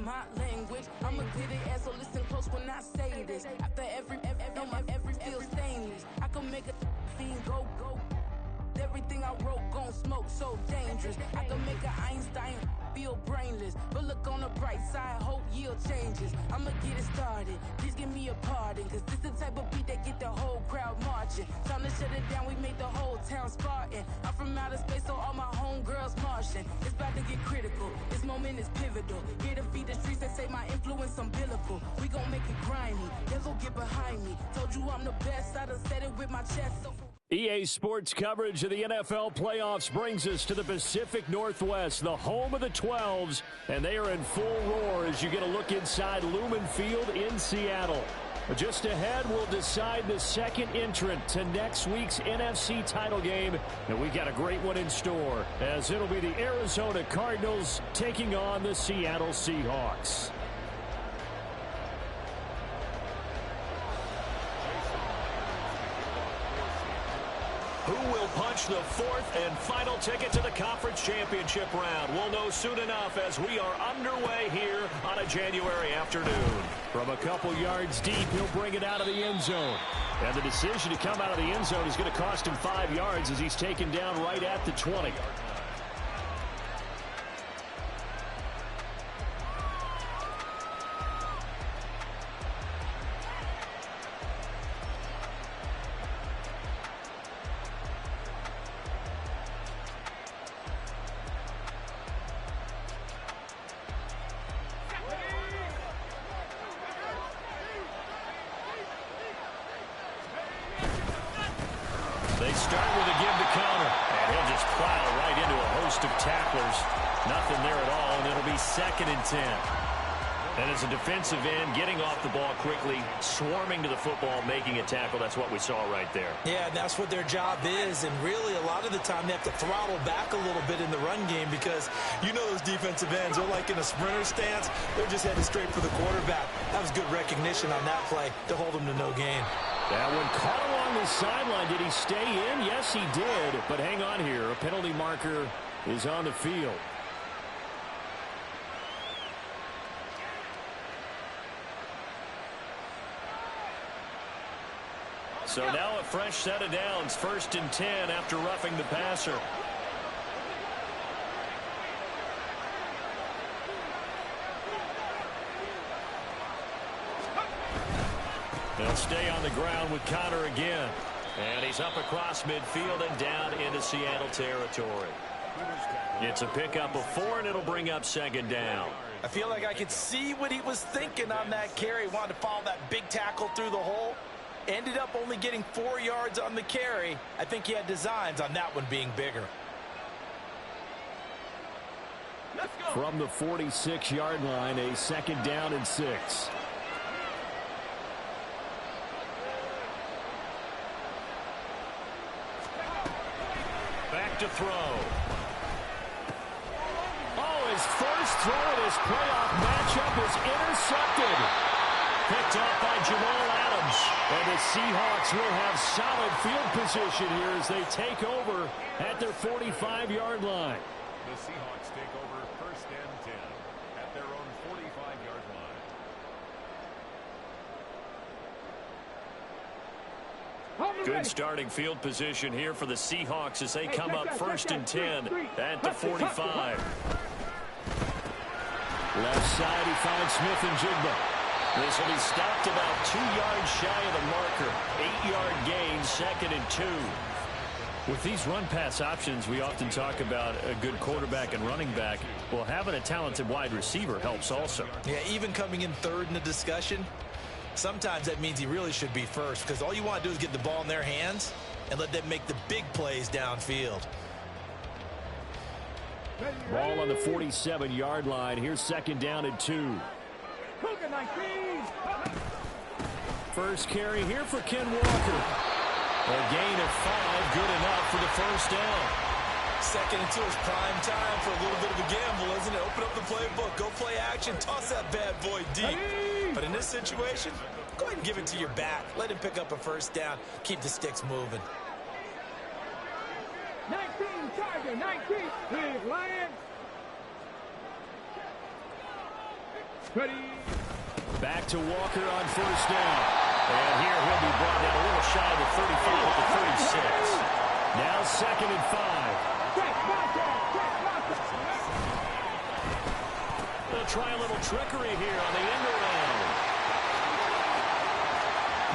my language. I'ma get it as so listen close when I say this. After every feel stainless. I can make a fiend go. Everything I wrote gon' smoke, so dangerous. I can make an Einstein feel brainless. But look on the bright side, hope yield changes. I'ma get it started, please give me a pardon. Cause this the type of beat that get the whole crowd marching. Time to shut it down, we made the whole town Spartan. I'm from outer space, so all my homegirls Martian. It's about to get critical, this moment is pivotal. Here to feed the streets that say my influence umbilical. We gon' make it grimy, never get behind me. Told you I'm the best, I done said it with my chest, so EA Sports coverage of the NFL playoffs brings us to the Pacific Northwest, the home of the 12s, and they are in full roar as you get a look inside Lumen Field in Seattle. Just ahead, we'll decide the second entrant to next week's NFC title game, and we got a great one in store, as it'll be the Arizona Cardinals taking on the Seattle Seahawks. Who will punch the fourth and final ticket to the conference championship round? We'll know soon enough as we are underway here on a January afternoon. From a couple yards deep, he'll bring it out of the end zone. And the decision to come out of the end zone is going to cost him 5 yards as he's taken down right at the 20. They start with a give to counter, and he'll just plow right into a host of tacklers. Nothing there at all, and it'll be 2nd and 10. And as a defensive end, getting off the ball quickly, swarming to the football, making a tackle, that's what we saw right there. Yeah, that's what their job is, and really a lot of the time they have to throttle back a little bit in the run game because you know those defensive ends, they're like in a sprinter stance. They're just headed straight for the quarterback. That was good recognition on that play to hold them to no gain. That one caught along the sideline. Did he stay in? Yes, he did. But hang on here. A penalty marker is on the field. So now a fresh set of downs. 1st and 10 after roughing the passer. They'll stay on the ground with Connor again. And he's up across midfield and down into Seattle territory. It's a pickup of 4, and it'll bring up 2nd down. I feel like I could see what he was thinking on that carry. Wanted to follow that big tackle through the hole. Ended up only getting 4 yards on the carry. I think he had designs on that one being bigger. From the 46-yard line, a 2nd down and 6. Back to throw. Oh, his first throw in his playoff matchup is intercepted. Picked off by Jamal Adams. And the Seahawks will have solid field position here as they take over at their 45-yard line. The Seahawks take over 1st and 10 at their own 45-yard line. Good starting field position here for the Seahawks as they come up 1st and 10 at the 45. Left side, he finds Smith and Jigba. This will be stopped about 2 yards shy of the marker. 8-yard gain, 2nd and 2. With these run-pass options, we often talk about a good quarterback and running back. Well, having a talented wide receiver helps also. Yeah, even coming in 3rd in the discussion, sometimes that means he really should be 1st because all you want to do is get the ball in their hands and let them make the big plays downfield. Ball on the 47-yard line. Here's 2nd down and 2. First carry here for Ken Walker. A gain of 5, good enough for the 1st down. 2nd and 2 is prime time for a little bit of a gamble, isn't it? Open up the playbook, go play action, toss that bad boy deep. But in this situation, go ahead and give it to your back. Let him pick up a 1st down. Keep the sticks moving. 19, Tiger, 19, Big Lion. Back to Walker on first down. And here he'll be brought down a little shy of the 35 at the 36. Now 2nd and 5. They'll try a little trickery here on the end around.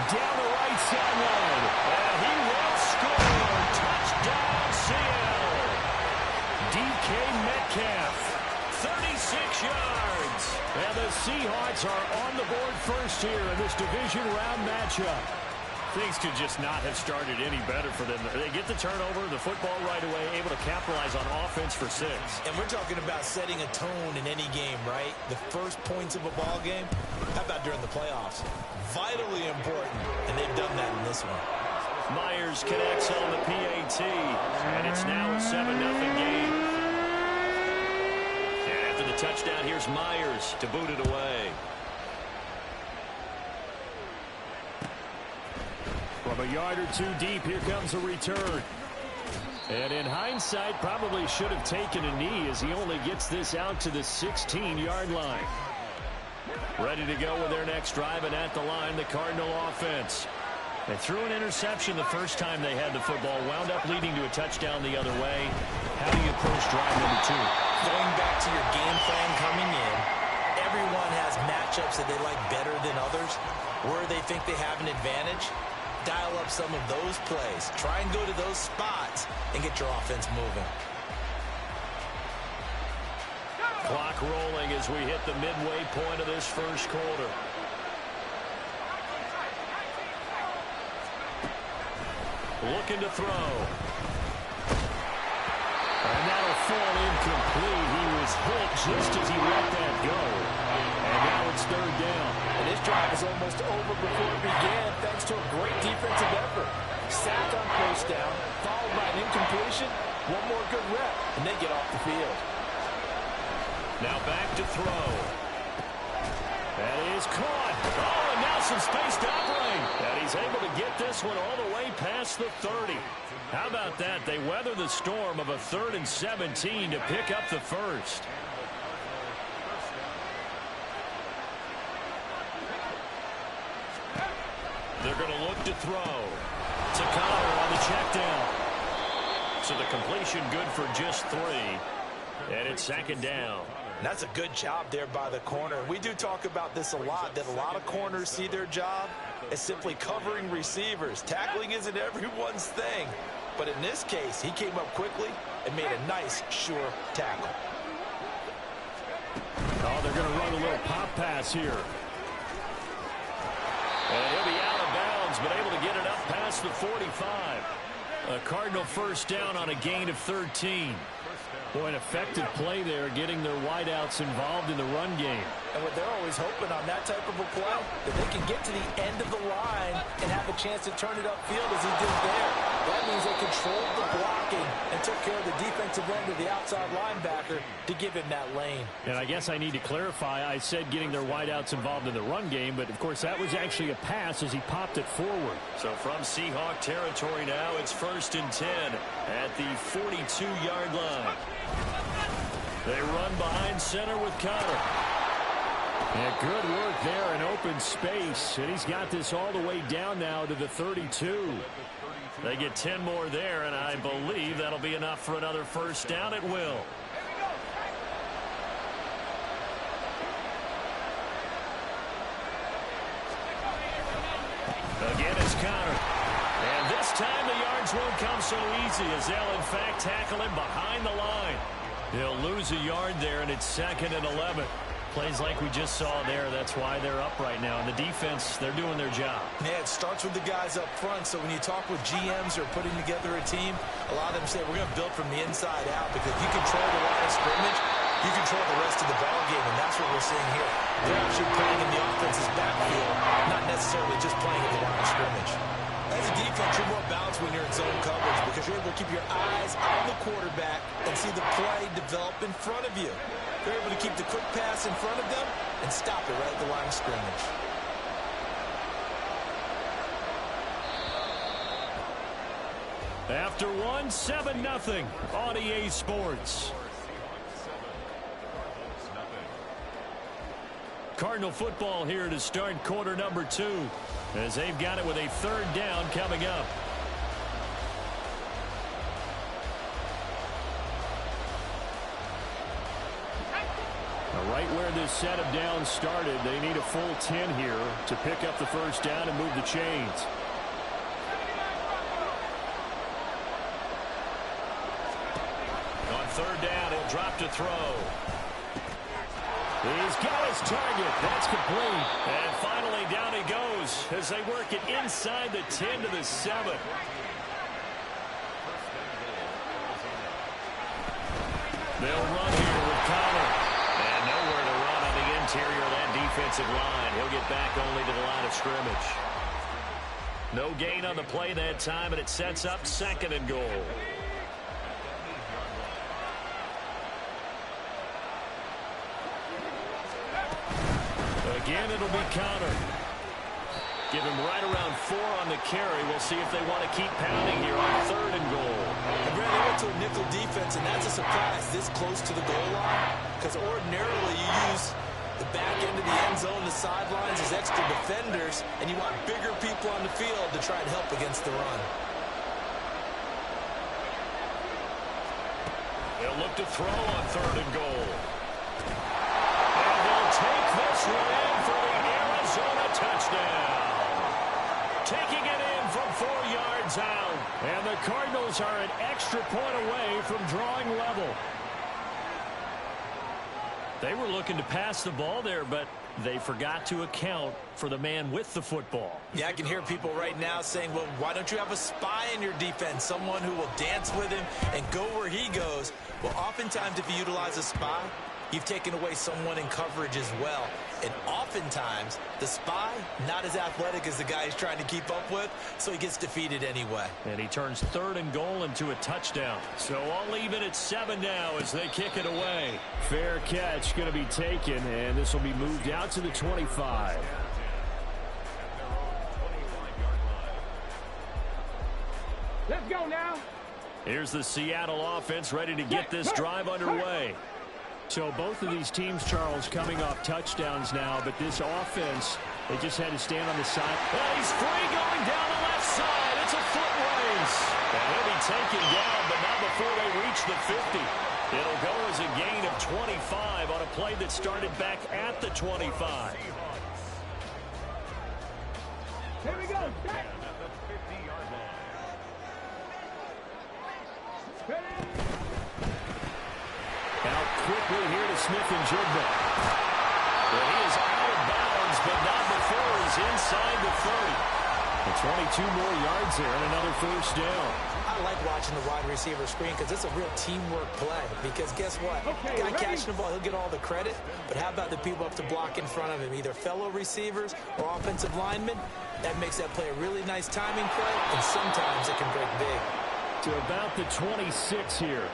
Down the right sideline. And he will score. Touchdown, Seattle. DK Metcalf, 36 yards. And the Seahawks are on the board first here in this division round matchup. Things could just not have started any better for them. They get the turnover, the football right away, able to capitalize on offense for 6. And we're talking about setting a tone in any game, right? The first points of a ball game. How about during the playoffs? Vitally important, and they've done that in this one. Myers connects on the PAT, and it's now a 7-0 game. And after the touchdown, here's Myers to boot it away. From a yard or 2 deep, here comes a return. And in hindsight, probably should have taken a knee as he only gets this out to the 16-yard line. Ready to go with their next drive, and at the line, the Cardinal offense. They threw an interception the first time they had the football, wound up leading to a touchdown the other way. How do you approach drive number 2? Going back to your game plan coming in, everyone has matchups that they like better than others. Where they think they have an advantage, dial up some of those plays. Try and go to those spots and get your offense moving. Clock rolling as we hit the midway point of this first quarter. Looking to throw. And that'll fall incomplete. He was hit just as he let that go. And now it's 3rd down. And this drive is almost over before it began thanks to a great defensive effort. Sack on first down, followed by an incompletion. One more good rep, and they get off the field. Now back to throw. That is caught. Oh, and now some space to operate. And he's able to get this one all the way past the 30. How about that? They weather the storm of a 3rd and 17 to pick up the first. They're going to look to throw. To Connor on the check down. So the completion good for just 3. And it's 2nd down. And that's a good job there by the corner. We do talk about this a lot, that a lot of corners see their job as simply covering receivers. Tackling isn't everyone's thing. But in this case, he came up quickly and made a nice, sure tackle. Oh, they're going to run a little pop pass here. And he'll be out of bounds, but able to get it up past the 45. A Cardinal first down on a gain of 13. Boy, an effective play there, getting their wideouts involved in the run game. And what they're always hoping on that type of a play, that they can get to the end of the line and have a chance to turn it upfield as he did there. That means they controlled the blocking and took care of the defensive end of the outside linebacker to give him that lane. And I guess I need to clarify, I said getting their wideouts involved in the run game, but of course that was actually a pass as he popped it forward. So from Seahawk territory now, it's 1st and 10 at the 42-yard line. They run behind center with Connor. And good work there in open space. And he's got this all the way down now to the 32. They get 10 more there, and I believe that'll be enough for another first down. It will. Again, it's Connor. And this time the yards won't come so easy as they'll, in fact, tackle him behind the line. They'll lose a yard there, and it's 2nd and 11. Plays like we just saw there. That's why they're up right now. And the defense, they're doing their job. Yeah, it starts with the guys up front. So when you talk with GMs or putting together a team, a lot of them say we're going to build from the inside out because if you control the line of scrimmage, you control the rest of the ball game, and that's what we're seeing here. They're actually playing in the offense's backfield, not necessarily just playing at the line of scrimmage. As a defense, you're more balanced when you're in zone coverage because you're able to keep your eyes on the quarterback and see the play develop in front of you. They're able to keep the quick pass in front of them and stop it right at the line of scrimmage. After one, 7-0 on EA Sports. Cardinal football here to start quarter number 2, as they've got it with a third down coming up. Right where this set of downs started, they need a full 10 here to pick up the first down and move the chains. On third down, he'll drop to throw. He's got his target. That's complete. And finally down he goes as they work it inside the 10 to the 7. They'll run here with Connor. And nowhere to run on the interior of that defensive line. He'll get back only to the line of scrimmage. No gain on the play that time, and it sets up 2nd and goal. Again, it'll be Connor. Give him right around 4 on the carry. We'll see if they want to keep pounding here on 3rd and goal. And Brad, they went to a nickel defense, and that's a surprise this close to the goal line, because ordinarily you use the back end of the end zone, the sidelines as extra defenders, and you want bigger people on the field to try and help against the run. They'll look to throw on 3rd and goal. And they'll take this one in for the Arizona touchdown. Taking it in from 4 yards out. And the Cardinals are an extra point away from drawing level. They were looking to pass the ball there, but they forgot to account for the man with the football. Yeah, I can hear people right now saying, well, why don't you have a spy in your defense, someone who will dance with him and go where he goes? Well, oftentimes if you utilize a spy, you've taken away someone in coverage as well. And oftentimes, the spy, not as athletic as the guy he's trying to keep up with, so he gets defeated anyway. And he turns 3rd and goal into a touchdown. So I'll leave it at 7 now as they kick it away. Fair catch going to be taken, and this will be moved out to the 25. Let's go now. Here's the Seattle offense ready to get this drive underway. So both of these teams, Charles, coming off touchdowns now, but this offense, they just had to stand on the side. Oh, he's free going down the left side. It's a foot race. And he'll be taken down, but not before they reach the 50. It'll go as a gain of 25 on a play that started back at the 25. Here we go. Out quickly here to Smith-Njigba. Well, he is out of bounds, but not before he's inside the 30. And 22 more yards there and another first down. I like watching the wide receiver screen because it's a real teamwork play. Because guess what? The guy catching the ball, he'll get all the credit. But how about the people up to block in front of him, either fellow receivers or offensive linemen? That makes that play a really nice timing play, and sometimes it can break big. To about the 26 here.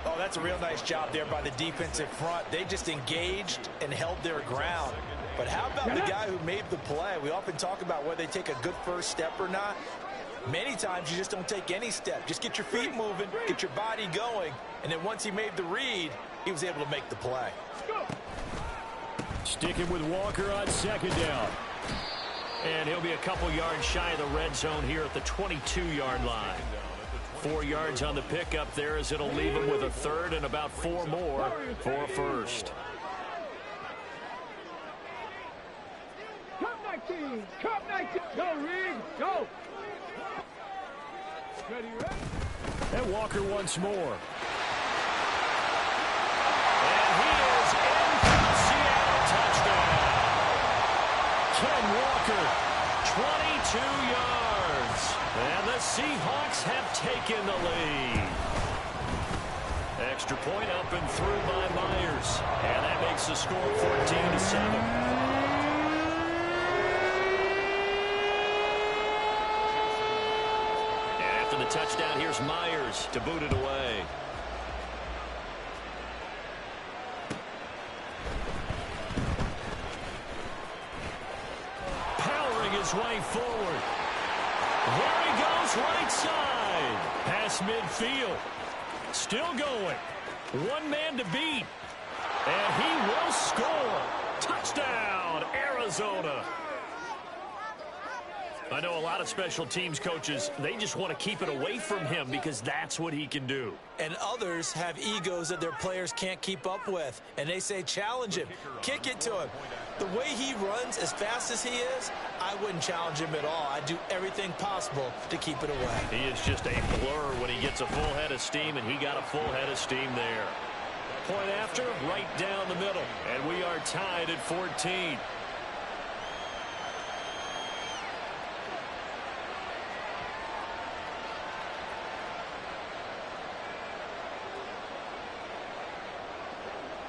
Oh, that's a real nice job there by the defensive front. They just engaged and held their ground. But how about the guy who made the play? We often talk about whether they take a good first step or not. Many times you just don't take any step. Just get your feet moving, get your body going, and then once he made the read, he was able to make the play. Sticking with Walker on 2nd down. And he'll be a couple yards shy of the red zone here at the 22-yard line. 4 yards on the pickup there as it'll leave him with a 3rd and about 4 more for a first. Cup 19. Cup 19. Go, Reed. Go. Ready, ready. And Walker once more. And he is in for the Seattle touchdown. Ken Walker, 22 yards. And the Seahawks have taken the lead. Extra point up and through by Myers. And that makes the score 14-7. The touchdown, here's Myers to boot it away. Powering his way forward. There he goes, right side. Past midfield. Still going. One man to beat. And he will score. Touchdown. Arizona. I know a lot of special teams coaches, they just want to keep it away from him because that's what he can do. And others have egos that their players can't keep up with. And they say, challenge him. Kick it to him. The way he runs as fast as he is, I wouldn't challenge him at all. I'd do everything possible to keep it away. He is just a blur when he gets a full head of steam, and he got a full head of steam there. Point after, right down the middle. And we are tied at 14.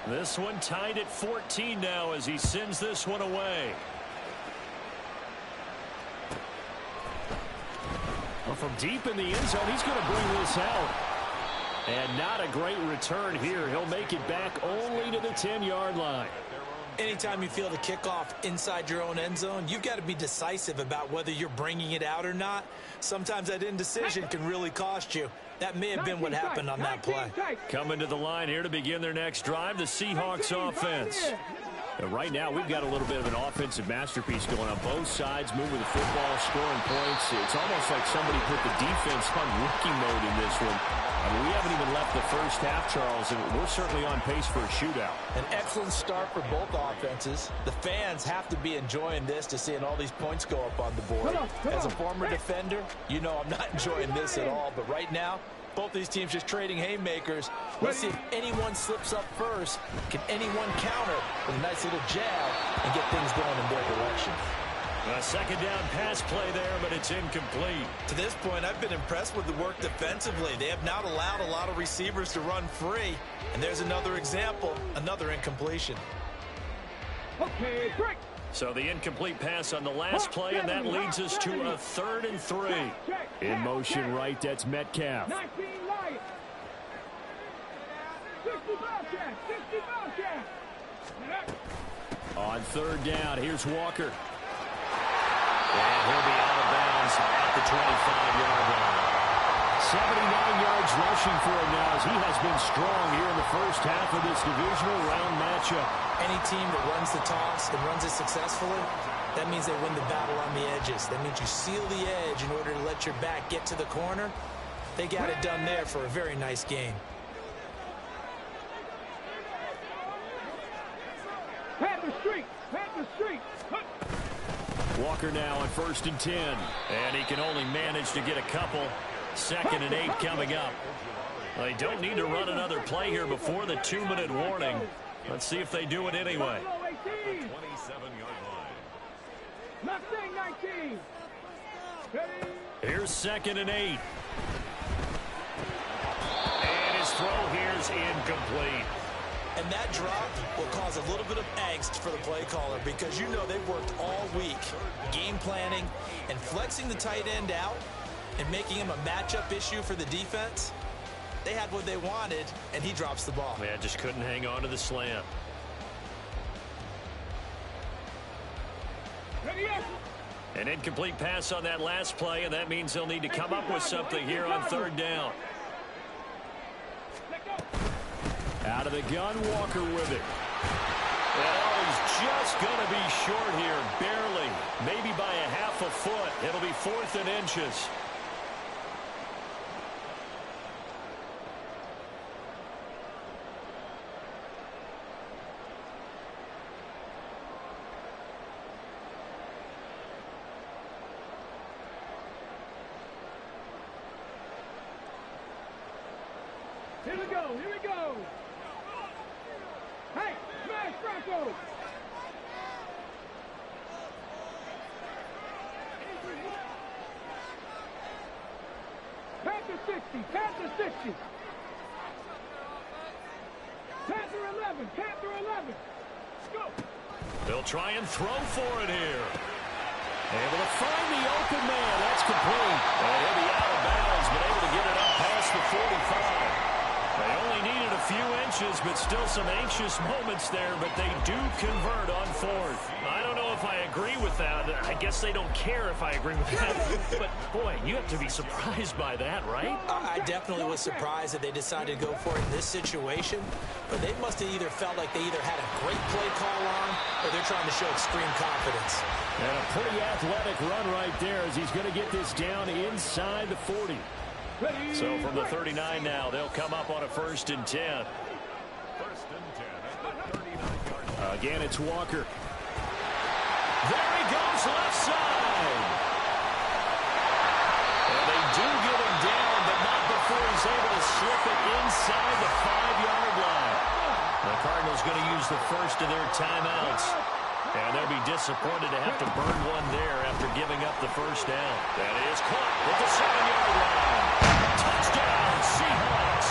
This one tied at 14 now as he sends this one away. Well, from deep in the end zone, he's going to bring this out. And not a great return here. He'll make it back only to the 10-yard line. Anytime you feel the kickoff inside your own end zone, you've got to be decisive about whether you're bringing it out or not. Sometimes that indecision can really cost you. That may have been what happened on that play. Coming to the line here to begin their next drive, the Seahawks offense. And right now, we've got a little bit of an offensive masterpiece going on both sides, moving the football, scoring points. It's almost like somebody put the defense on rookie mode in this one. I mean, we haven't even left the first half, Charles, and we're certainly on pace for a shootout. An excellent start for both offenses. The fans have to be enjoying this to seeing all these points go up on the board. As a former defender, you know I'm not enjoying this at all. But right now, both these teams just trading haymakers. Let's see if anyone slips up first. Can anyone counter with a nice little jab and get things going in their direction? A second down pass play there, but it's incomplete. To this point, I've been impressed with the work defensively. They have not allowed a lot of receivers to run free. And there's another example, another incompletion. Okay, break. So the incomplete pass on the last play, and that leads us to a 3rd and 3. In motion right, that's Metcalf. 19 Lions. 65 cash, 65 cash. On 3rd down, here's Walker. And he'll be out of bounds at the 25-yard line. 79 yards rushing for him now as he has been strong here in the first half of this divisional round matchup. Any team that runs the toss and runs it successfully, that means they win the battle on the edges. That means you seal the edge in order to let your back get to the corner. They got it done there for a very nice game. Panther Street, Panther Street. Walker now on 1st and 10. And he can only manage to get a couple. 2nd and 8 coming up. They don't need to run another play here before the 2-minute warning. Let's see if they do it anyway. 27-yard line. Mustang 19. Here's 2nd and 8. And his throw here's incomplete. And that drop will cause a little bit of angst for the play caller because you know they've worked all week game planning and flexing the tight end out and making him a matchup issue for the defense. They had what they wanted, and he drops the ball. Yeah, just couldn't hang on to the slant. An incomplete pass on that last play, and that means they'll need to come up with something here on 3rd down. Out of the gun, Walker with it. Oh, he's just going to be short here, barely. Maybe by a half a foot. It'll be 4th and inches. Here we go, here we go. Hey, smash Franco. Panther 60, Panther 60. Panther 11, Panther 11. Go. They'll try and throw for it here. Able to find the open man. That's complete. And he'll be out of bounds, but able to get it up past the 45. They only needed a a few inches, but still some anxious moments there, but they do convert on fourth. I don't know if I agree with that. I guess they don't care if I agree with that. But, boy, you have to be surprised by that, right? I definitely was surprised that they decided to go for it in this situation, but they must have either felt like they either had a great play call on or they're trying to show extreme confidence. And a pretty athletic run right there as he's going to get this down inside the 40. So from the 39 now, they'll come up on a 1st and 10. 1st and 10 at the 39-yard line. Again, it's Walker. There he goes, left side. And they do get him down, but not before he's able to slip it inside the 5-yard line. The Cardinals going to use the first of their timeouts. And they'll be disappointed to have to burn one there after giving up the first down. That is caught at the 7-yard line. Touchdown, Seahawks.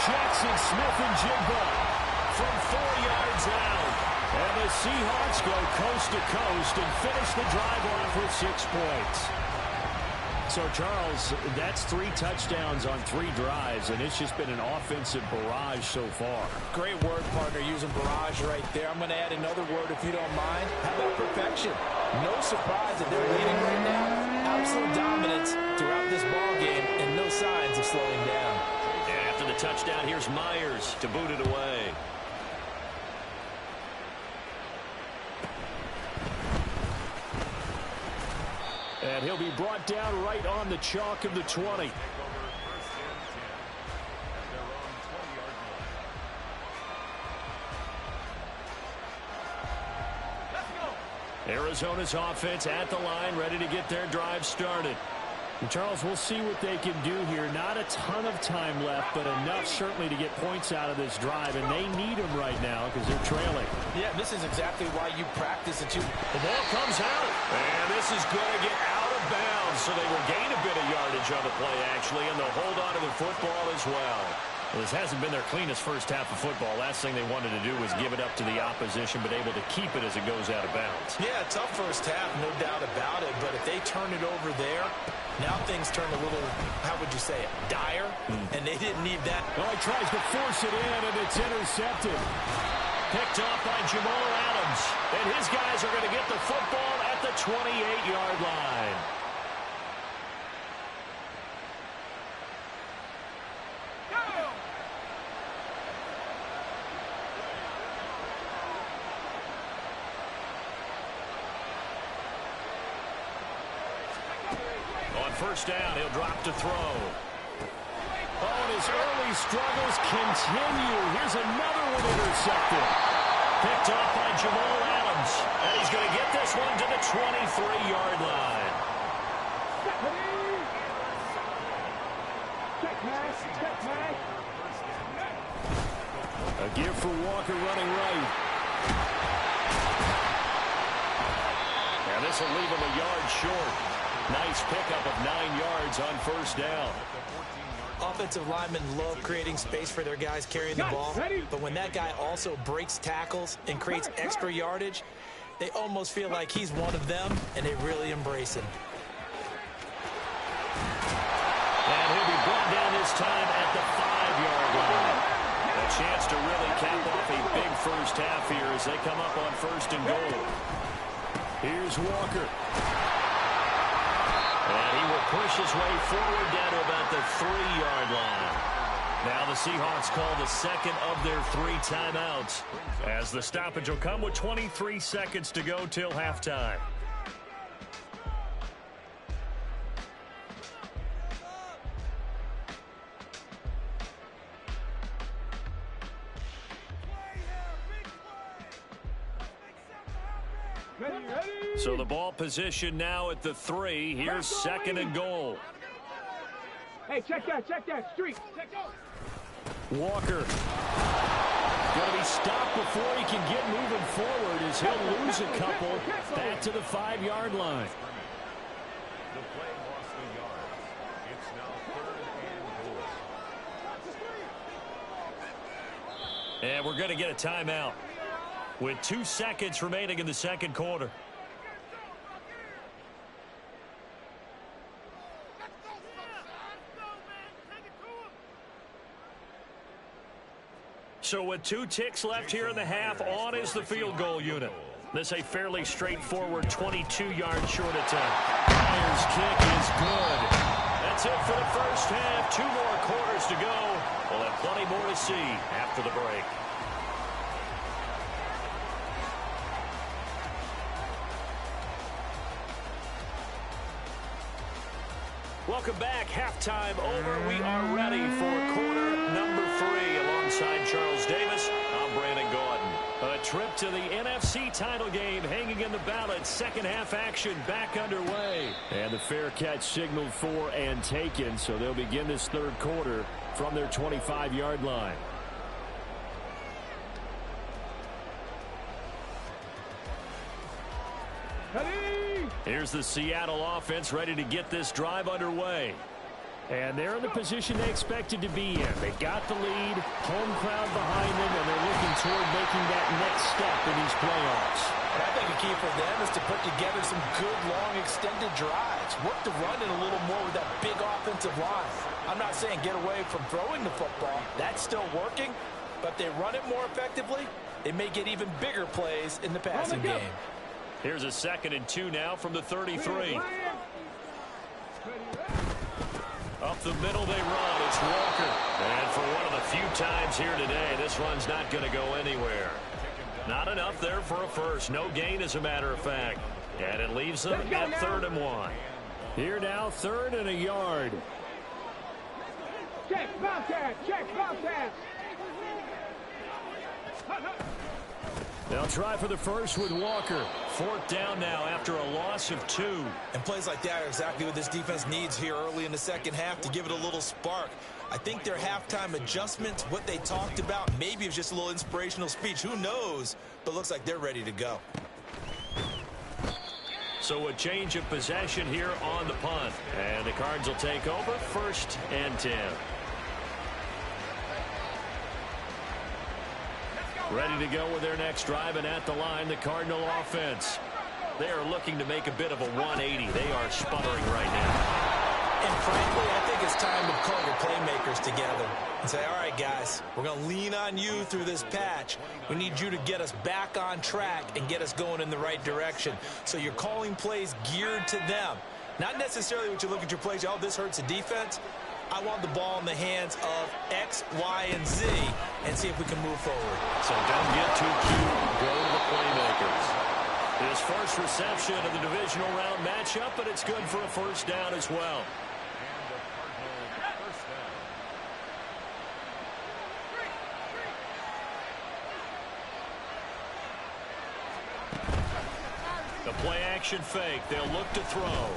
Jackson Smith-Njigba from 4 yards out. And the Seahawks go coast to coast and finish the drive off with 6 points. So, Charles, that's 3 touchdowns on 3 drives, and it's just been an offensive barrage so far. Great word, partner, using barrage right there. I'm going to add another word if you don't mind. How about perfection? No surprise that they're leading right now. Absolute dominance throughout this ball game and no signs of slowing down. And after the touchdown, here's Myers to boot it away. And he'll be brought down right on the chalk of the 20. Take over 1st and 10 at their own 20-yard line. Let's go. Arizona's offense at the line, ready to get their drive started. And Charles, we'll see what they can do here. Not a ton of time left, but enough certainly to get points out of this drive, and they need them right now because they're trailing. Yeah, this is exactly why you practice it. The ball comes out, and this is going to get out of bounds, so they will gain a bit of yardage on the play, actually, and they'll hold on to the football as well. Well, this hasn't been their cleanest first half of football. Last thing they wanted to do was give it up to the opposition, but able to keep it as it goes out of bounds. Yeah, tough first half, no doubt about it. But if they turn it over there, now things turn a little, how would you say it, dire? And they didn't need that. Well, he tries to force it in, and it's intercepted. Picked off by Jamal Adams. And his guys are going to get the football at the 28-yard line. On 1st down, he'll drop to throw. Oh, and his early struggles continue. Here's another one intercepted. Picked off by Jamal Adams. And he's going to get this one to the 23-yard line. A give for Walker running right. And this will leave him a yard short. Nice pickup of 9 yards on 1st down. Offensive linemen love creating space for their guys carrying the ball, but when that guy also breaks tackles and creates extra yardage, they almost feel like he's one of them, and they really embrace him. And he'll be brought down this time at the 5-yard line. A chance to really cap off a big first half here as they come up on 1st and goal. Here's Walker. And he will push his way forward down to about the 3-yard line. Now the Seahawks call the second of their 3 timeouts, as the stoppage will come with 23 seconds to go till halftime. So the ball position now at the 3. Here's 2nd and goal. Hey, check that street. Check out. Walker going to be stopped before he can get moving forward as he'll lose a couple back to the 5-yard line. The play lost a yard. It's now 3rd and goal. And we're going to get a timeout with 2 seconds remaining in the second quarter. So with 2 ticks left here in the half, on is the field goal unit. This a fairly straightforward 22-yard short attempt. Myers' kick is good. That's it for the first half. 2 more quarters to go. We'll have plenty more to see after the break. Welcome back. Halftime over. We are ready for quarter number 3. Alongside Charles Davis, I'm Brandon Gaudin. A trip to the NFC title game hanging in the balance. Second half action back underway. And the fair catch signaled for and taken. So they'll begin this third quarter from their 25-yard line. Here's the Seattle offense ready to get this drive underway. And they're in the position they expected to be in. They got the lead, home crowd behind them, and they're looking toward making that next step in these playoffs. I think the key for them is to put together some good, long, extended drives. Work the run in a little more with that big offensive line. I'm not saying get away from throwing the football. That's still working. But if they run it more effectively, they may get even bigger plays in the passing game. Here's a 2nd and 2 now from the 33. Up the middle they run. It's Walker. And for one of the few times here today, this run's not going to go anywhere. Not enough there for a first. No gain, as a matter of fact. And it leaves them at 3rd and 1. Here now, 3rd and a yard. Check, Bobcat. Check, Bobcat. They'll try for the first with Walker. 4th down now after a loss of 2. And plays like that are exactly what this defense needs here early in the second half to give it a little spark. I think their halftime adjustments, what they talked about, maybe it was just a little inspirational speech. Who knows? But looks like they're ready to go. So a change of possession here on the punt. And the Cards will take over 1st and 10. Ready to go with their next drive, and at the line, the Cardinal offense. They are looking to make a bit of a 180. They are sputtering right now. And frankly, I think it's time to call your playmakers together and say, all right, guys, we're going to lean on you through this patch. We need you to get us back on track and get us going in the right direction. So you're calling plays geared to them. Not necessarily what you look at your plays, oh, this hurts the defense. I want the ball in the hands of X, Y, and Z and see if we can move forward. So don't get too cute. Go to the playmakers. His first reception of the divisional round matchup, but it's good for a first down as well. The play-action fake. They'll look to throw.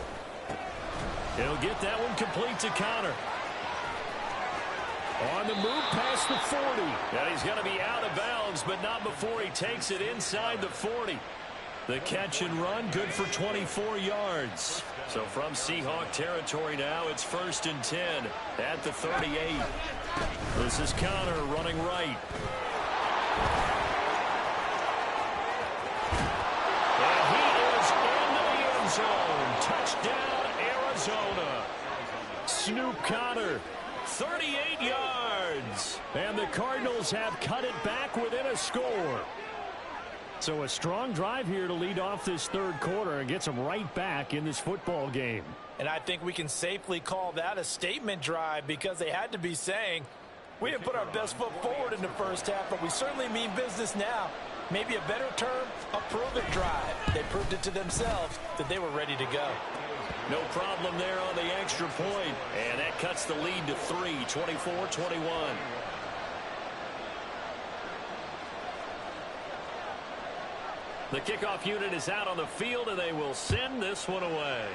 He'll get that one complete to Connor. On the move past the 40. And he's going to be out of bounds, but not before he takes it inside the 40. The catch and run, good for 24 yards. So from Seahawk territory now, it's 1st and 10 at the 38. This is Connor running right. And he is into the end zone. Touchdown, Arizona. Snoop Connor. 38 yards. And the Cardinals have cut it back within a score. So a strong drive here to lead off this third quarter and gets them right back in this football game. And I think we can safely call that a statement drive because they had to be saying, we didn't put our best foot forward in the first half, but we certainly mean business now. Maybe a better term, a prove-it drive. They proved it to themselves that they were ready to go. No problem there on the extra point. And that cuts the lead to 3, 24-21. The kickoff unit is out on the field, and they will send this one away.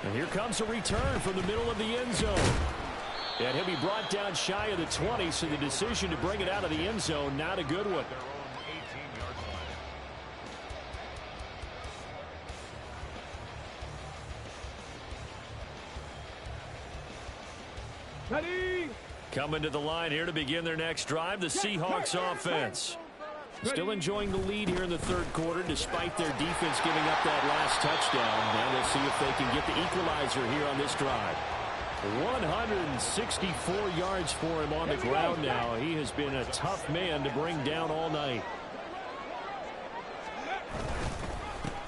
And here comes a return from the middle of the end zone. And he'll be brought down shy of the 20, so the decision to bring it out of the end zone, not a good one. Ready? Coming to the line here to begin their next drive, the Seahawks offense. Still enjoying the lead here in the third quarter despite their defense giving up that last touchdown. Now we'll see if they can get the equalizer here on this drive. 164 yards for him on the ground now. He has been a tough man to bring down all night.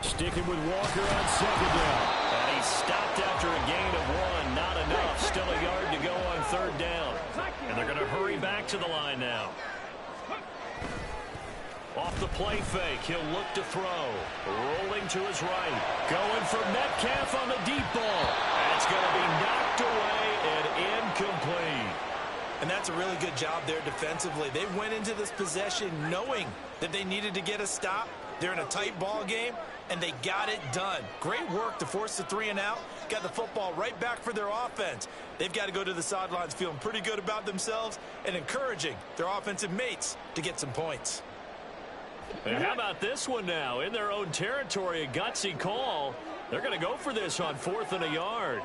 Sticking with Walker on second down. And he stopped after a gain of 1. Not enough. Still a yard to go on third down. And they're going to hurry back to the line now. Off the play fake, he'll look to throw. Rolling to his right. Going for Metcalf on the deep ball. That's going to be knocked away and incomplete. And that's a really good job there defensively. They went into this possession knowing that they needed to get a stop. They're in a tight ball game, and they got it done. Great work to force the 3 and out. Got the football right back for their offense. They've got to go to the sidelines feeling pretty good about themselves and encouraging their offensive mates to get some points. And how about this one now? In their own territory, a gutsy call. They're going to go for this on 4th and a yard.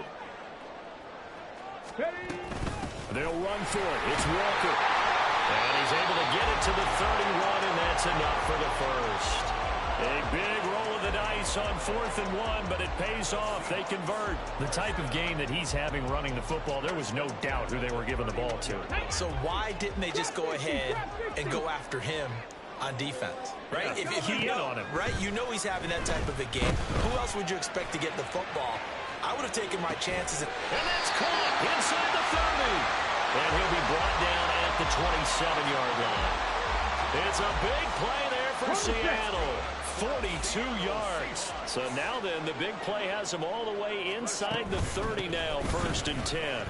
They'll run for it. It's Walker. And he's able to get it to the 31, and that's enough for the first. A big roll of the dice on 4th and 1, but it pays off. They convert. The type of game that he's having running the football, there was no doubt who they were giving the ball to. So why didn't they just go ahead and go after him on defense, right? Yeah, if you know, on him. right, you know he's having that type of a game. Who else would you expect to get the football? I would have taken my chances. And that's caught inside the 30. And he'll be brought down at the 27-yard line. It's a big play there for Seattle. 42 yards. So now then, the big play has him all the way inside the 30 now, 1st and 10.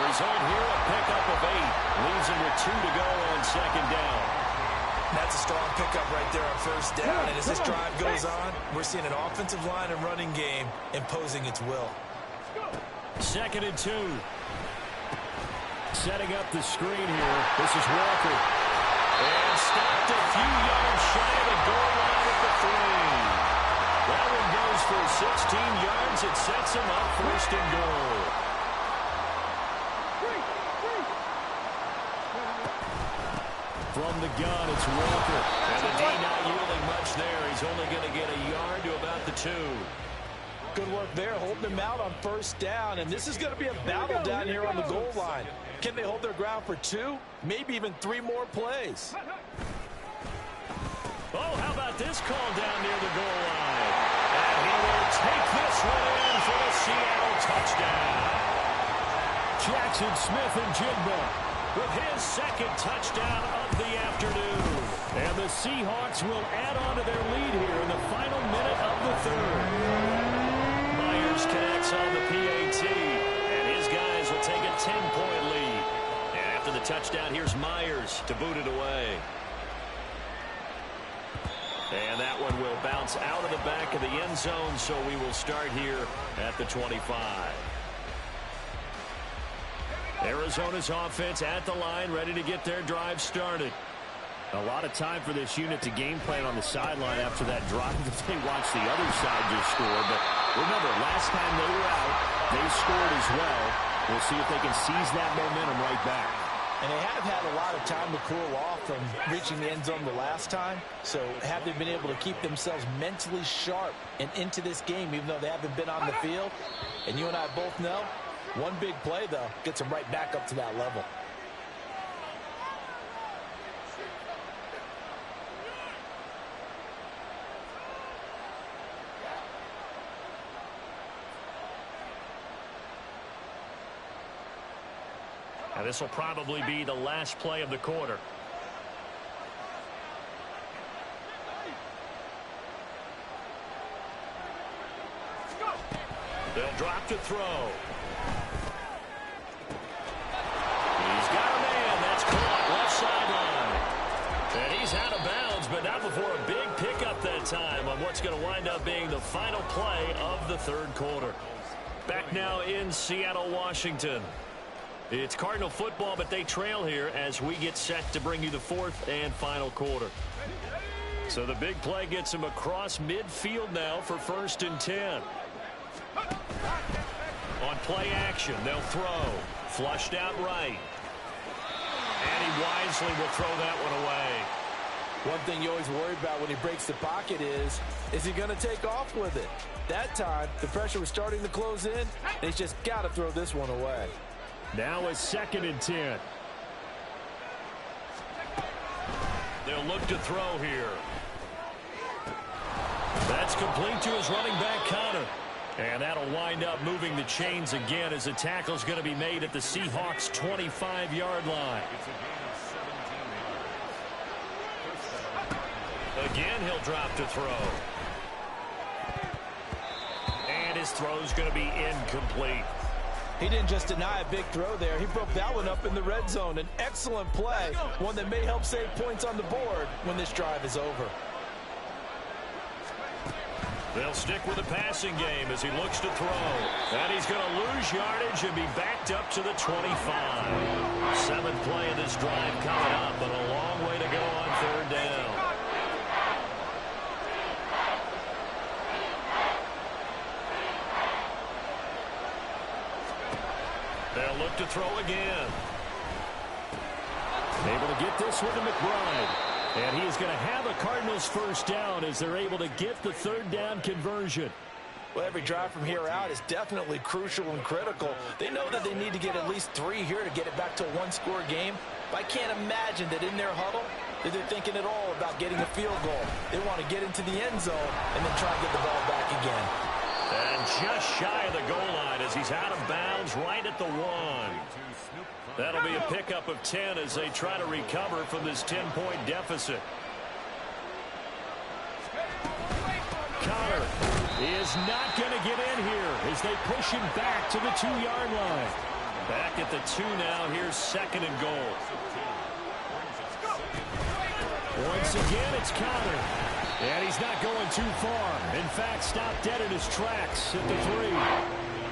Result here, a pickup of 8. Leaves him with 2 to go on 2nd down. That's a strong pickup right there on 1st down. And as this drive goes on, we're seeing an offensive line and running game imposing its will. 2nd and 2. Setting up the screen here. This is Walker. And stopped a few yards shy of the goal line at the 3. That one goes for 16 yards. It sets him up 1st and goal. From the gun, it's Walker. And the D not yielding much there. He's only going to get a yard to about the 2. Good work there, holding them out on 1st down. And this is going to be a battle down here on the goal line. Can they hold their ground for 2, maybe even 3 more plays? Oh, how about this call down near the goal line? And he will take this one in for the Seattle touchdown. Jackson Smith-Njigba with his 2nd touchdown of the afternoon. And the Seahawks will add on to their lead here in the final minute of the 3rd. Myers connects on the PAT, and his guys will take a 10-point lead. And after the touchdown, here's Myers to boot it away. And that one will bounce out of the back of the end zone, so we will start here at the 25. Arizona's offense at the line, ready to get their drive started. A lot of time for this unit to game plan on the sideline after that drive that they watched the other side just score. But remember, last time they were out, they scored as well. We'll see if they can seize that momentum right back. And they have had a lot of time to cool off from reaching the end zone the last time. So have they been able to keep themselves mentally sharp and into this game, even though they haven't been on the field? And you and I both know, one big play, though, gets them right back up to that level. And this will probably be the last play of the quarter. They'll drop to throw. He's got a man. That's caught left sideline. And he's out of bounds, but not before a big pickup that time on what's going to wind up being the final play of the 3rd quarter. Back now in Seattle, Washington. It's Cardinal football, but they trail here as we get set to bring you the 4th and final quarter. So the big play gets him across midfield now for 1st and 10. On play action, they'll throw. Flushed out right. And he wisely will throw that one away. One thing you always worry about when he breaks the pocket is he going to take off with it? That time, the pressure was starting to close in, and he's just got to throw this one away. Now a 2nd and 10. They'll look to throw here. That's complete to his running back, Connor. And that'll wind up moving the chains again as the tackle's going to be made at the Seahawks' 25-yard line. Again, he'll drop to throw. And his throw's going to be incomplete. He didn't just deny a big throw there. He broke that one up in the red zone. An excellent play, one that may help save points on the board when this drive is over. They'll stick with the passing game as he looks to throw. And he's going to lose yardage and be backed up to the 25. 7th play of this drive coming up, but a long way to go on 3rd down. They'll look to throw again. Able to get this one to McBride. And he is going to have a Cardinals 1st down as they're able to get the 3rd down conversion. Well, every drive from here out is definitely crucial and critical. They know that they need to get at least 3 here to get it back to a 1-score game. But I can't imagine that in their huddle that they're thinking at all about getting a field goal. They want to get into the end zone and then try and get the ball back again. And just shy of the goal line as he's out of bounds right at the 1. That'll be a pickup of 10 as they try to recover from this 10-point deficit. Connor is not going to get in here as they push him back to the 2-yard line. Back at the 2 now. Here's 2nd and goal. Once again, it's Connor. And he's not going too far. In fact, stopped dead in his tracks at the 3.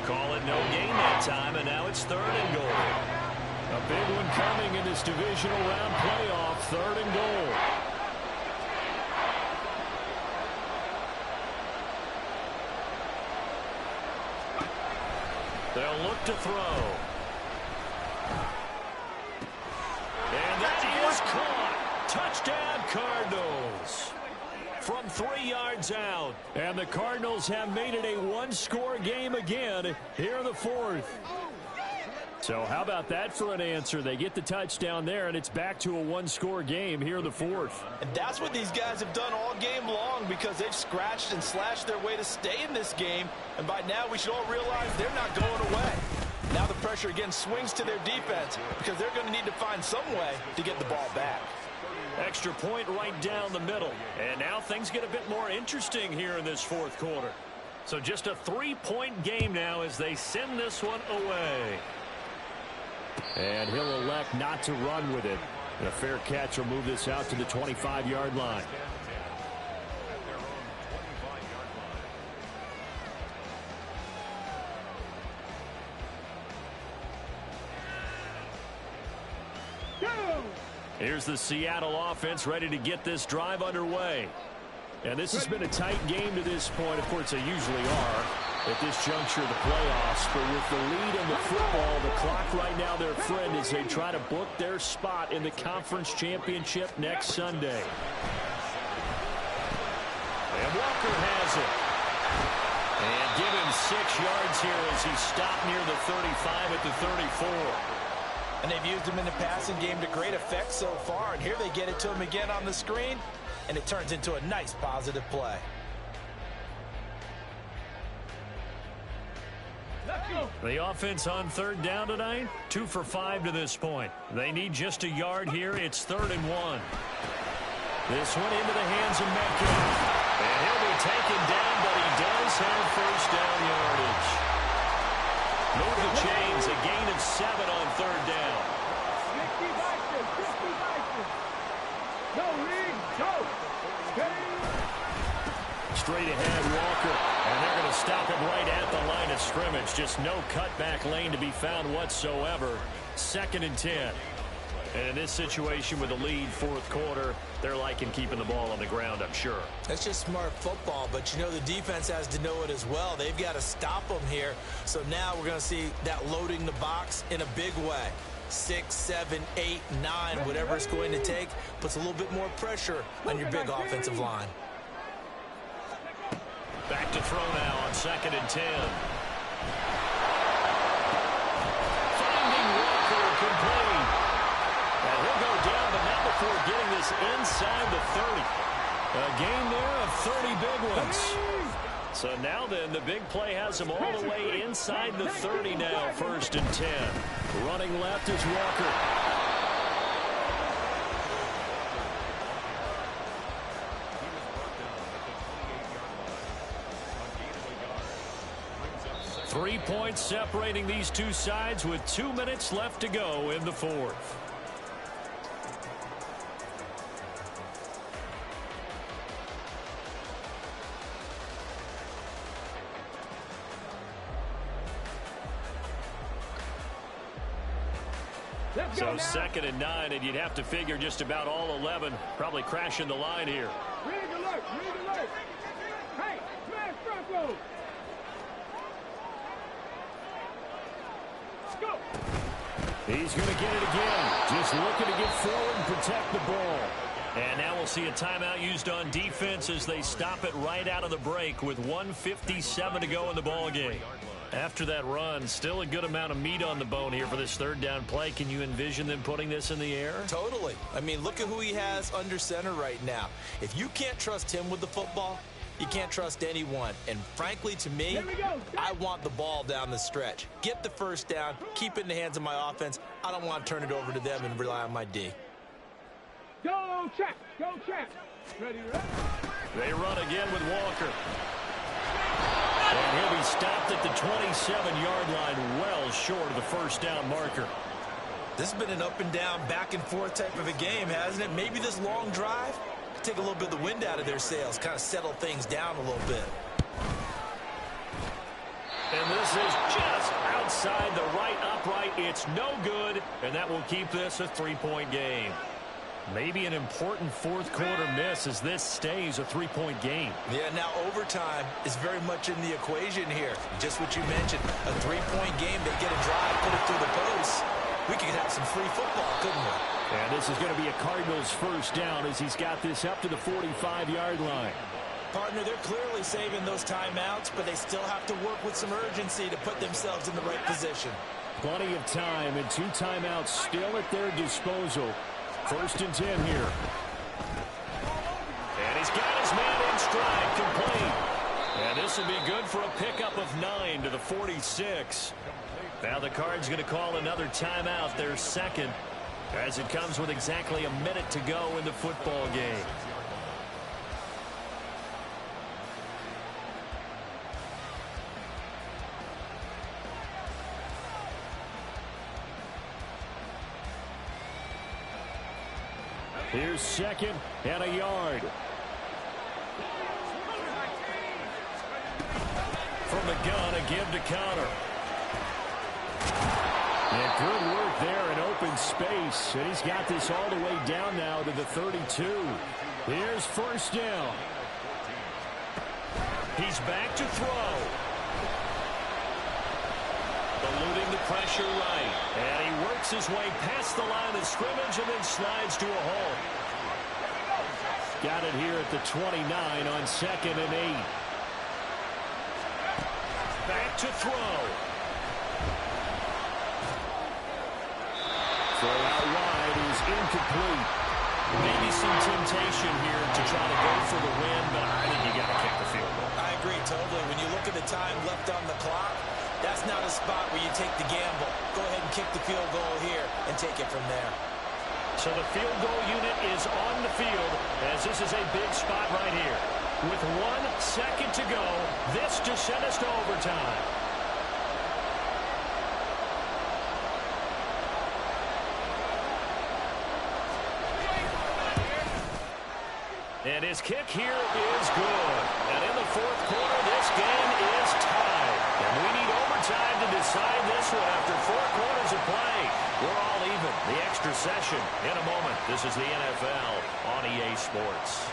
Call it no gain that time, and now it's 3rd and goal. A big one coming in this divisional round playoff, 3rd and goal. They'll look to throw. And that is caught. Touchdown, Cardinals. From 3 yards out. And the Cardinals have made it a 1-score game again here in the 4th. So how about that for an answer? They get the touchdown there, and it's back to a 1-score game here in the 4th. And that's what these guys have done all game long because they've scratched and slashed their way to stay in this game. And by now, we should all realize they're not going away. Now the pressure again swings to their defense because they're going to need to find some way to get the ball back. Extra point right down the middle. And now things get a bit more interesting here in this 4th quarter. So just a 3-point game now as they send this one away. And he'll elect not to run with it. And a fair catch will move this out to the 25-yard line. Here's the Seattle offense ready to get this drive underway. And this has been a tight game to this point. Of course, they usually are at this juncture of the playoffs. But with the lead in the football, the clock right now their friend as they try to book their spot in the conference championship next Sunday. And Walker has it. And give him 6 yards here as he stopped near the 35 at the 34. And they've used him in the passing game to great effect so far. And here they get it to him again on the screen. And it turns into a nice positive play. The offense on 3rd down tonight, 2 for 5 to this point. They need just a yard here. It's 3rd and 1. This one into the hands of Metcalf. And he'll be taken down, but he does have 1st down yardage. Move the chains, a gain of 7 on 3rd down. Straight ahead, Walker. And they're going to stop him right at the line of scrimmage. Just no cutback lane to be found whatsoever. 2nd and 10. And in this situation with the lead 4th quarter, they're liking keeping the ball on the ground, I'm sure. That's just smart football, but you know the defense has to know it as well. They've got to stop them here. So now we're going to see that loading the box in a big way. 6, 7, 8, 9, whatever it's going to take, puts a little bit more pressure on your big offensive line. Back to throw now on 2nd and 10. Finding Walker complete. And he'll go down, but not before getting this inside the 30. A gain there of 30 big ones. So now then, the big play has him all the way inside the 30 now, 1st and 10. Running left is Walker. 3 points separating these two sides with 2 minutes left to go in the 4th. So 2nd and 9, and you'd have to figure just about all 11 probably crashing the line here. Read alert, read alert. Hey, smash front row. Go. He's going to get it again. Just looking to get forward and protect the ball. And now we'll see a timeout used on defense as they stop it right out of the break with 1:57 to go in the ball game. After that run, still a good amount of meat on the bone here for this 3rd down play. Can you envision them putting this in the air? Totally. I mean, look at who he has under center right now. If you can't trust him with the football, you can't trust anyone. And frankly, to me, I want the ball down the stretch. Get the 1st down, keep it in the hands of my offense. I don't want to turn it over to them and rely on my D. Go check, go check. Ready, ready. They run again with Walker. And he'll be stopped at the 27-yard line, well short of the 1st down marker. This has been an up and down, back and forth type of a game, hasn't it? Maybe this long drive could take a little bit of the wind out of their sails, kind of settle things down a little bit. And this is just outside the right upright. It's no good, and that will keep this a 3-point game. Maybe an important 4th quarter miss as this stays a 3-point game. Yeah, now overtime is very much in the equation here. Just what you mentioned, a 3-point game. They get a drive, put it through the post. We could have some free football, couldn't we? And this is going to be a Cardinals 1st down as he's got this up to the 45-yard line. Partner, they're clearly saving those timeouts, but they still have to work with some urgency to put themselves in the right position. Plenty of time and 2 timeouts still at their disposal. 1st and 10 here. And he's got his man in stride, complete. And this will be good for a pickup of 9 to the 46. Now the Cards going to call another timeout, their 2nd, as it comes with exactly a minute to go in the football game. Here's 2nd and a yard. From the gun, a give to Conner. And good work there in open space. And he's got this all the way down now to the 32. Here's 1st down. He's back to throw. Eluding the pressure right. And he works his way past the line of scrimmage and then slides to a hole. Got it here at the 29 on 2nd and 8. Back to throw. Throw out wide is incomplete. Maybe some temptation here to try to go for the win, but I think you got to kick the field goal. I agree totally. When you look at the time left on the clock, that's not a spot where you take the gamble. Go ahead and kick the field goal here and take it from there. So the field goal unit is on the field as this is a big spot right here. With 1 second to go, this to send us to overtime. And his kick here is good. And in the 4th quarter, this game is tied. And we need overtime to decide this one after 4 quarters of play. We're all even. The extra session in a moment. This is the NFL on EA Sports.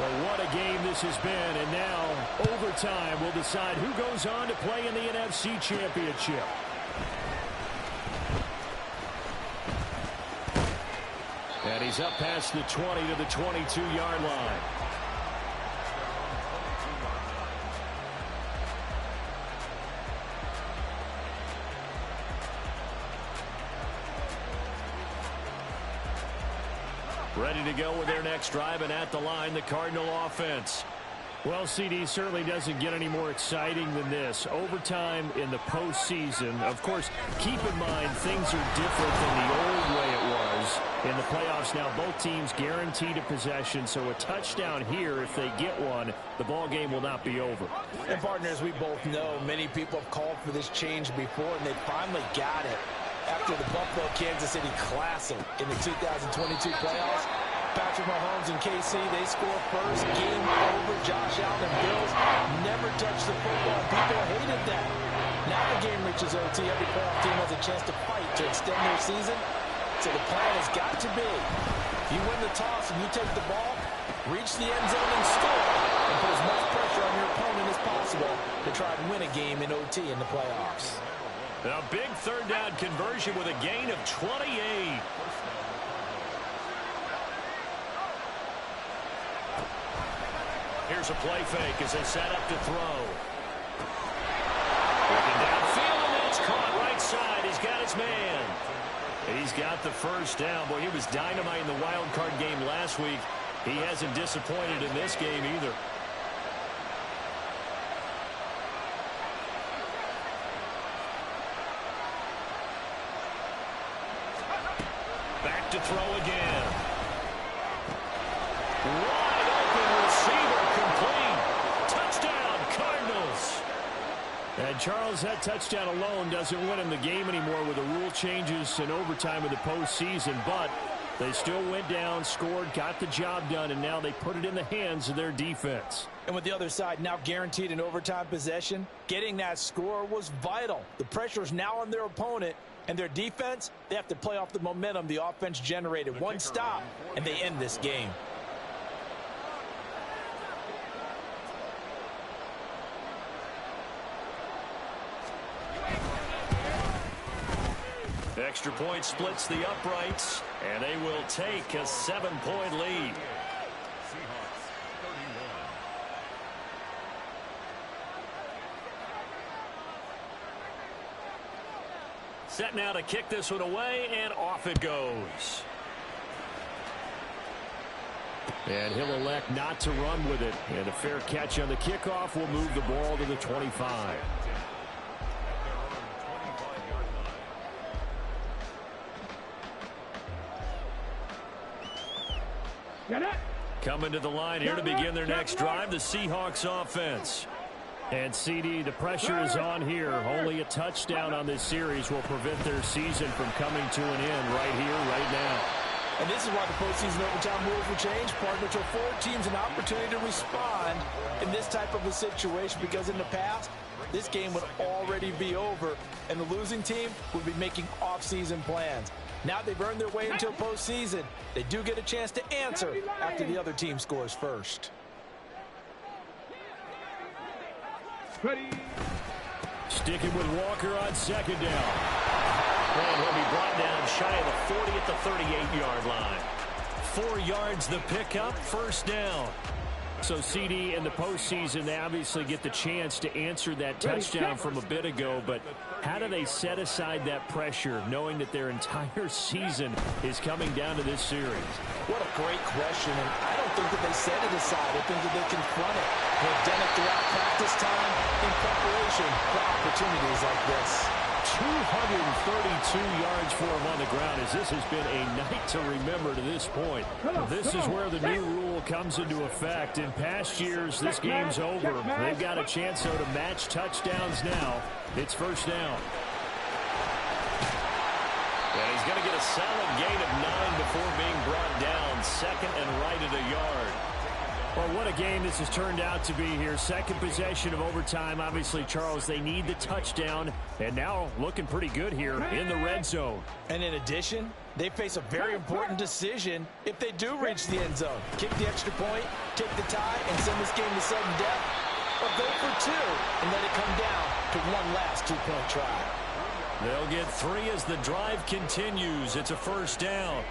Well, what a game this has been, and now overtime will decide who goes on to play in the NFC Championship. And he's up past the 20 to the 22-yard line. Ready to go with their next drive, and at the line, the Cardinal offense. Well, CD certainly doesn't get any more exciting than this. Overtime in the postseason. Of course, keep in mind things are different than the old way it was. In the playoffs now, both teams guaranteed a possession, so a touchdown here, if they get one, the ball game will not be over. And partners, we both know many people have called for this change before, and they finally got it. After the Buffalo-Kansas City Classic in the 2022 playoffs, Patrick Mahomes and KC, they score first. Game over. Josh Allen and Bills never touched the football. People hated that. Now the game reaches OT. Every playoff team has a chance to fight to extend their season. So the plan has got to be, you win the toss and you take the ball, reach the end zone and score, and put as much pressure on your opponent as possible to try and win a game in OT in the playoffs. A big third down conversion with a gain of 28. Here's a play fake as they set up to throw. Looking downfield, and it's caught right side. He's got his man. He's got the first down. Boy, he was dynamite in the wild card game last week. He hasn't disappointed in this game either. Back to throw again. Wide open receiver, complete. Touchdown, Cardinals. And Charles, that touchdown alone doesn't win him the game anymore with the rule changes in overtime of the postseason, but they still went down, scored, got the job done, and now they put it in the hands of their defense. And with the other side now guaranteed an overtime possession, getting that score was vital. The pressure is now on their opponent, and their defense, they have to play off the momentum the offense generated. One stop, and they end this game. Extra point splits the uprights, and they will take a 7-point lead. Seahawks 31. Set now to kick this one away, and off it goes. And he'll elect not to run with it. And a fair catch on the kickoff will move the ball to the 25. Coming to the line here to begin their next drive, the Seahawks offense. And CD, the pressure is on here. Only a touchdown on this series will prevent their season from coming to an end right here, right now. And this is why the postseason overtime rules will change, partner, to afford teams an opportunity to respond in this type of a situation, because in the past, this game would already be over, and the losing team would be making off-season plans. Now they've earned their way into a postseason. They do get a chance to answer after the other team scores first. Ready. Sticking with Walker on second down. And he'll be brought down shy of the 40 at the 38-yard line. 4 yards the pickup, first down. So CD in the postseason, they obviously get the chance to answer that touchdown from a bit ago, but how do they set aside that pressure knowing that their entire season is coming down to this series? What a great question, and I don't think that they set it aside. I think that they confront it. They've done it throughout practice time in preparation for opportunities like this. 232 yards for him on the ground, as this has been a night to remember to this point. This is where the new rule comes into effect. In past years, this game's over. They've got a chance, though, to match touchdowns now. It's first down. And he's going to get a solid gain of 9 before being brought down. Second and right at a yard. Well, what a game this has turned out to be here. Second possession of overtime. Obviously, Charles, they need the touchdown, and now looking pretty good here in the red zone. And in addition, they face a very important decision if they do reach the end zone. Kick the extra point, take the tie, and send this game to sudden death, or go for two and let it come down to one last two-point try. They'll get 3 as the drive continues. It's a first down.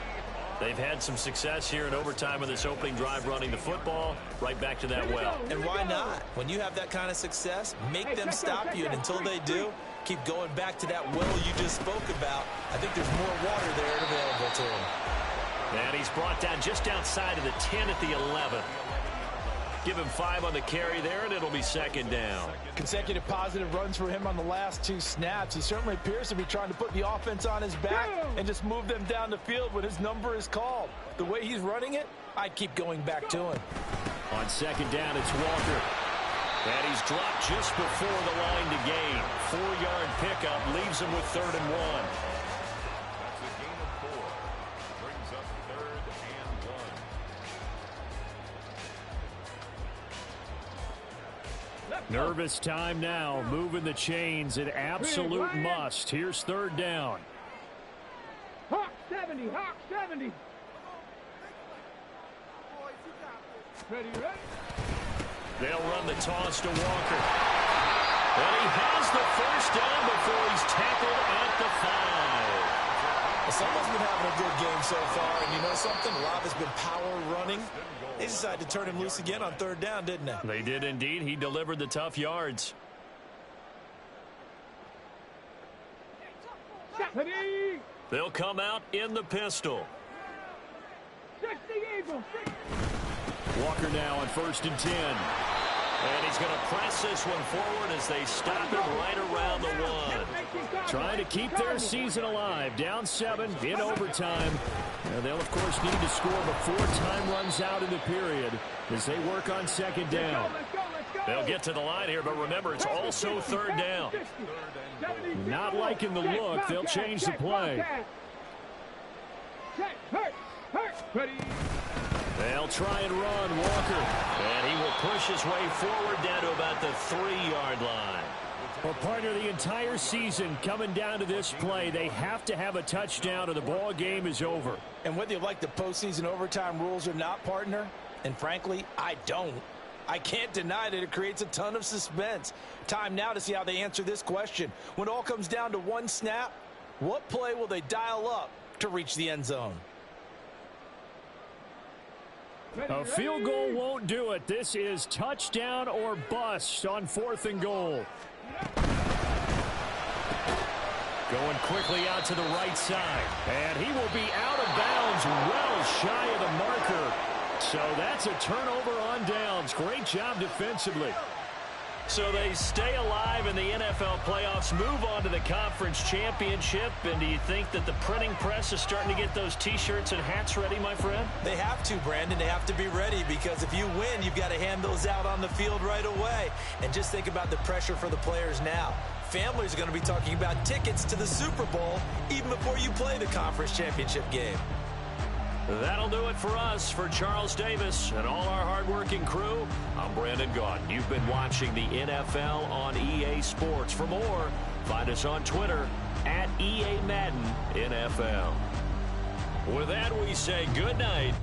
They've had some success here in overtime in this opening drive running the football. Right back to that well. And why not? When you have that kind of success, make them stop you. And until they do, keep going back to that well you just spoke about. I think there's more water there available to him. And he's brought down just outside of the 10 at the 11. Give him 5 on the carry there, and it'll be second down. Consecutive positive runs for him on the last 2 snaps. He certainly appears to be trying to put the offense on his back and just move them down the field when his number is called. The way he's running it, I'd keep going back to him. On second down, it's Walker. And he's dropped just before the line to gain. 4-yard pickup leaves him with 3rd and 1. That's a gain of 4. Brings up 3rd and 1. Nervous time now, moving the chains, an absolute must. Here's 3rd down. Hawk 70, Hawk 70. Ready, ready. They'll run the toss to Walker. And he has the first down before he's tackled at the 5. Someone's been having a good game so far, and you know something? A lot has been power running. They decided to turn him loose again on 3rd down, didn't they? They did indeed. He delivered the tough yards. They'll come out in the pistol. 60 Eagles. Walker now on 1st and 10. And he's going to press this one forward as they stop him right around the 1. Trying to keep their season alive. Down 7 in overtime. And they'll, of course, need to score before time runs out in the period as they work on 2nd down. They'll get to the line here, but remember, it's also 3rd down. Not liking the look. They'll change the play. Ready. They'll try and run Walker. And he will push his way forward down to about the 3-yard line. Well, partner, the entire season coming down to this play, they have to have a touchdown or the ball game is over. And whether you like the postseason overtime rules or not, partner, and frankly, I don't. I can't deny that it creates a ton of suspense. Time now to see how they answer this question. When it all comes down to one snap, what play will they dial up to reach the end zone? A field goal won't do it. This is touchdown or bust on 4th and goal. Going quickly out to the right side. And he will be out of bounds well shy of the marker. So that's a turnover on downs. Great job defensively. So they stay alive in the NFL playoffs, move on to the conference championship. And do you think that the printing press is starting to get those T-shirts and hats ready, my friend? They have to, Brandon. They have to be ready because if you win, you've got to hand those out on the field right away. And just think about the pressure for the players now. Families are going to be talking about tickets to the Super Bowl even before you play the conference championship game. That'll do it for us. For Charles Davis and all our hardworking crew, I'm Brandon Gaudin. You've been watching the NFL on EA Sports. For more, find us on Twitter @EA Madden NFL. With that, we say good night.